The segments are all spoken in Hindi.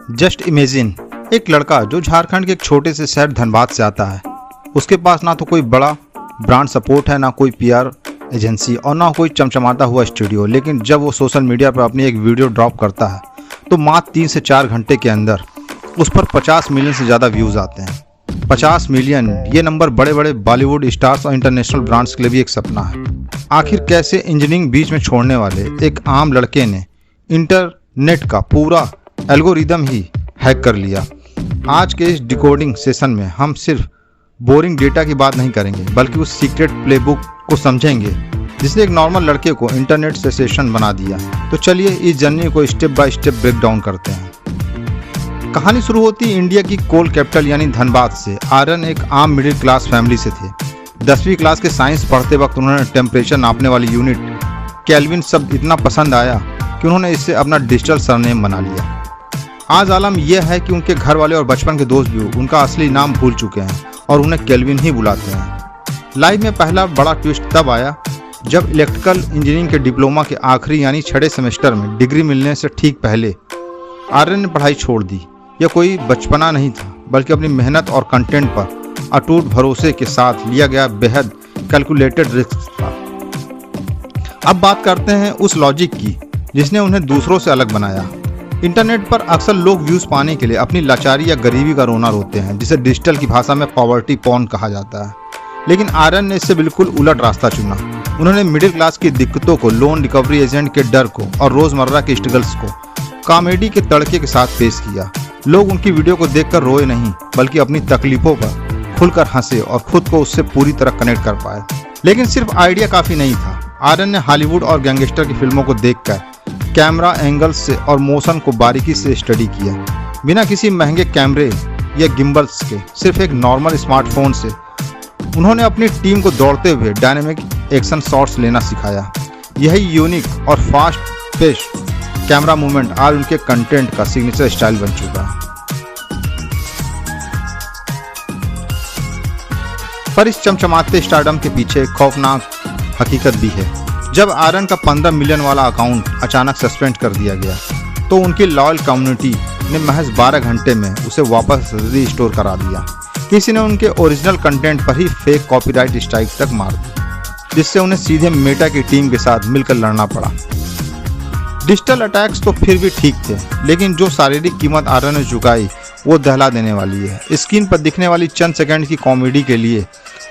जस्ट इमेजिन, एक लड़का जो झारखंड के एक छोटे से शहर धनबाद से आता है। उसके पास ना तो कोई बड़ा ब्रांड सपोर्ट है, ना कोई पीआर एजेंसी और ना कोई चमचमाता हुआ स्टूडियो। लेकिन जब वो सोशल मीडिया पर अपनी एक वीडियो ड्रॉप करता है तो मात्र 3 से 4 घंटे के अंदर उस पर 50 मिलियन से ज़्यादा व्यूज़ आते हैं। 50 मिलियन, ये नंबर बड़े बड़े बॉलीवुड स्टार्स और इंटरनेशनल ब्रांड्स के लिए भी एक सपना है। आखिर कैसे इंजीनियरिंग बीच में छोड़ने वाले एक आम लड़के ने इंटरनेट का पूरा एल्गोरिदम ही हैक कर लिया। आज के इस डिकोडिंग सेशन में हम सिर्फ बोरिंग डेटा की बात नहीं करेंगे, बल्कि उस सीक्रेट प्लेबुक को समझेंगे जिसने एक नॉर्मल लड़के को इंटरनेट सेंसेशन बना दिया। तो चलिए इस जर्नी को step by step break down करते हैं। कहानी शुरू होती है इंडिया की कोल कैपिटल यानी धनबाद से। आर्यन एक आम मिडिल क्लास फैमिली से थे। 10वीं क्लास के साइंस पढ़ते वक्त उन्होंने टेम्परेचर नापने वाली यूनिट केल्विन शब्द इतना पसंद आया कि उन्होंने इससे अपना डिजिटल सरनेम बना लिया। आज आलम यह है कि उनके घर वाले और बचपन के दोस्त भी उनका असली नाम भूल चुके हैं और उन्हें केल्विन ही बुलाते हैं। लाइफ में पहला बड़ा ट्विस्ट तब आया जब इलेक्ट्रिकल इंजीनियरिंग के डिप्लोमा के आखिरी यानी 6 सेमेस्टर में डिग्री मिलने से ठीक पहले आर्यन ने पढ़ाई छोड़ दी। यह कोई बचपना नहीं था, बल्कि अपनी मेहनत और कंटेंट पर अटूट भरोसे के साथ लिया गया बेहद कैलकुलेटेड रिस्क था। अब बात करते हैं उस लॉजिक की जिसने उन्हें दूसरों से अलग बनाया। इंटरनेट पर अक्सर लोग व्यूज पाने के लिए अपनी लाचारी या गरीबी का रोना रोते हैं, जिसे डिजिटल की भाषा में पॉवर्टी पॉर्न कहा जाता है। लेकिन आर्यन ने इससे बिल्कुल उलट रास्ता चुना। उन्होंने मिडिल क्लास की दिक्कतों को, लोन रिकवरी एजेंट के डर को और रोजमर्रा के स्ट्रगल्स को कॉमेडी के तड़के के साथ पेश किया। लोग उनकी वीडियो को देखकर रोए नहीं, बल्कि अपनी तकलीफों पर खुलकर हंसे और खुद को उससे पूरी तरह कनेक्ट कर पाए। लेकिन सिर्फ आइडिया काफी नहीं था। आर्यन ने हॉलीवुड और गैंगस्टर की फिल्मों को देखकर कैमरा एंगल्स से और मोशन को बारीकी से स्टडी किया। बिना किसी महंगे कैमरे या गिम्बल्स के, सिर्फ एक नॉर्मल स्मार्टफोन से उन्होंने अपनी टीम को दौड़ते हुए डायनेमिक एक्शन शॉट्स लेना सिखाया। यही यूनिक और फास्ट पेस कैमरा मूवमेंट आज उनके कंटेंट का सिग्नेचर स्टाइल बन चुका है। पर इस चमचमाते स्टारडम के पीछे एक खौफनाक हकीकत भी है। जब आर्यन का 15 मिलियन वाला अकाउंट अचानक सस्पेंड कर दिया गया तो उनकी लॉयल कम्युनिटी ने महज 12 घंटे में उसे वापस रीस्टोर करा दिया। किसी ने उनके ओरिजिनल कंटेंट पर ही फेक कॉपीराइट स्ट्राइक तक मार दी, जिससे उन्हें सीधे मेटा की टीम के साथ मिलकर लड़ना पड़ा। डिजिटल अटैक्स तो फिर भी ठीक थे, लेकिन जो शारीरिक कीमत आर्यन ने चुकाई वो दहला देने वाली है। स्क्रीन पर दिखने वाली चंद सेकंड की कॉमेडी के लिए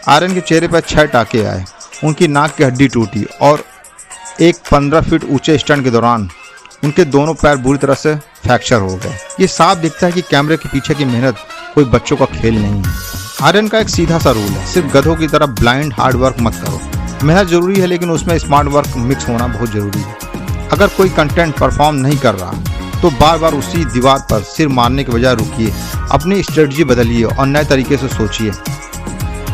आर्यन के चेहरे पर 6 टाके आए, उनकी नाक की हड्डी टूटी और एक 15 फीट ऊंचे स्टंट के दौरान उनके दोनों पैर बुरी तरह से फ्रैक्चर हो गए। ये साफ दिखता है कि कैमरे के पीछे की मेहनत कोई बच्चों का खेल नहीं है। आर्यन का एक सीधा सा रूल है, सिर्फ गधों की तरह ब्लाइंड हार्ड वर्क मत करो। मेहनत जरूरी है, लेकिन उसमें स्मार्ट वर्क मिक्स होना बहुत जरूरी है। अगर कोई कंटेंट परफॉर्म नहीं कर रहा तो बार बार उसी दीवार पर सिर मारने के बजाय रुकिए, अपनी स्ट्रेटजी बदलिए और नए तरीके से सोचिए।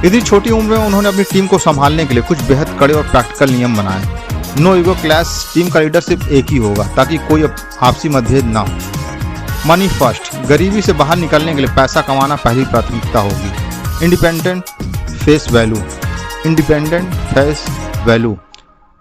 इतनी छोटी उम्र में उन्होंने अपनी टीम को संभालने के लिए कुछ बेहद कड़े और प्रैक्टिकल नियम बनाए। नो ईगो क्लैश, टीम का लीडर सिर्फ एक ही होगा ताकि कोई आपसी मतभेद ना हो। मनी फर्स्ट, गरीबी से बाहर निकलने के लिए पैसा कमाना पहली प्राथमिकता होगी। Independent face value, independent face value,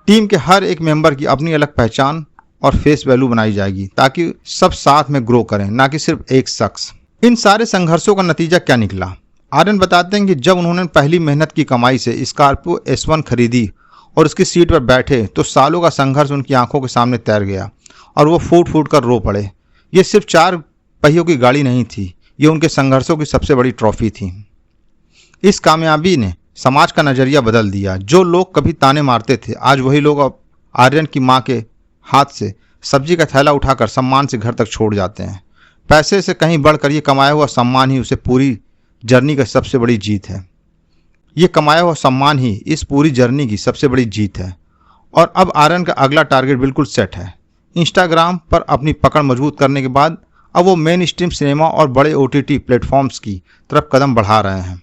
team के हर एक मेंबर की अपनी अलग पहचान और फेस वैल्यू बनाई जाएगी ताकि सब साथ में ग्रो करें, ना कि सिर्फ एक शख्स। इन सारे संघर्षों का नतीजा क्या निकला? आर्यन बताते हैं कि जब उन्होंने पहली मेहनत की कमाई से स्कॉर्पियो S1 खरीदी और उसकी सीट पर बैठे तो सालों का संघर्ष उनकी आंखों के सामने तैर गया और वो फूट फूट कर रो पड़े। ये सिर्फ 4 पहियों की गाड़ी नहीं थी, ये उनके संघर्षों की सबसे बड़ी ट्रॉफी थी। इस कामयाबी ने समाज का नजरिया बदल दिया। जो लोग कभी ताने मारते थे, आज वही लोग अब आर्यन की माँ के हाथ से सब्जी का थैला उठाकर सम्मान से घर तक छोड़ जाते हैं। पैसे से कहीं बढ़कर ये कमाया हुआ सम्मान ही उसे पूरी जर्नी का सबसे बड़ी जीत है। ये कमाया हुआ सम्मान ही इस पूरी जर्नी की सबसे बड़ी जीत है। और अब आर्यन का अगला टारगेट बिल्कुल सेट है। इंस्टाग्राम पर अपनी पकड़ मजबूत करने के बाद अब वो मेन स्ट्रीम सिनेमा और बड़े OTT प्लेटफॉर्म्स की तरफ कदम बढ़ा रहे हैं।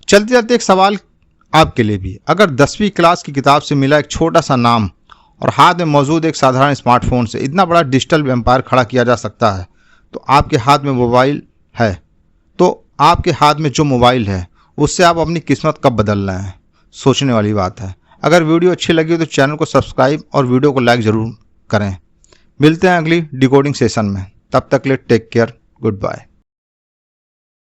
चलते चलते एक सवाल आपके लिए भी। अगर 10वीं क्लास की किताब से मिला एक छोटा सा नाम और हाथ में मौजूद एक साधारण स्मार्टफोन से इतना बड़ा डिजिटल एम्पायर खड़ा किया जा सकता है, तो आपके हाथ में मोबाइल है, तो आपके हाथ में जो मोबाइल है उससे आप अपनी किस्मत कब बदल रहे हैं, सोचने वाली बात है। अगर वीडियो अच्छी लगी हो तो चैनल को सब्सक्राइब और वीडियो को लाइक ज़रूर करें। मिलते हैं अगली डिकोडिंग सेशन में। तब तक ले टेक केयर, गुड बाय।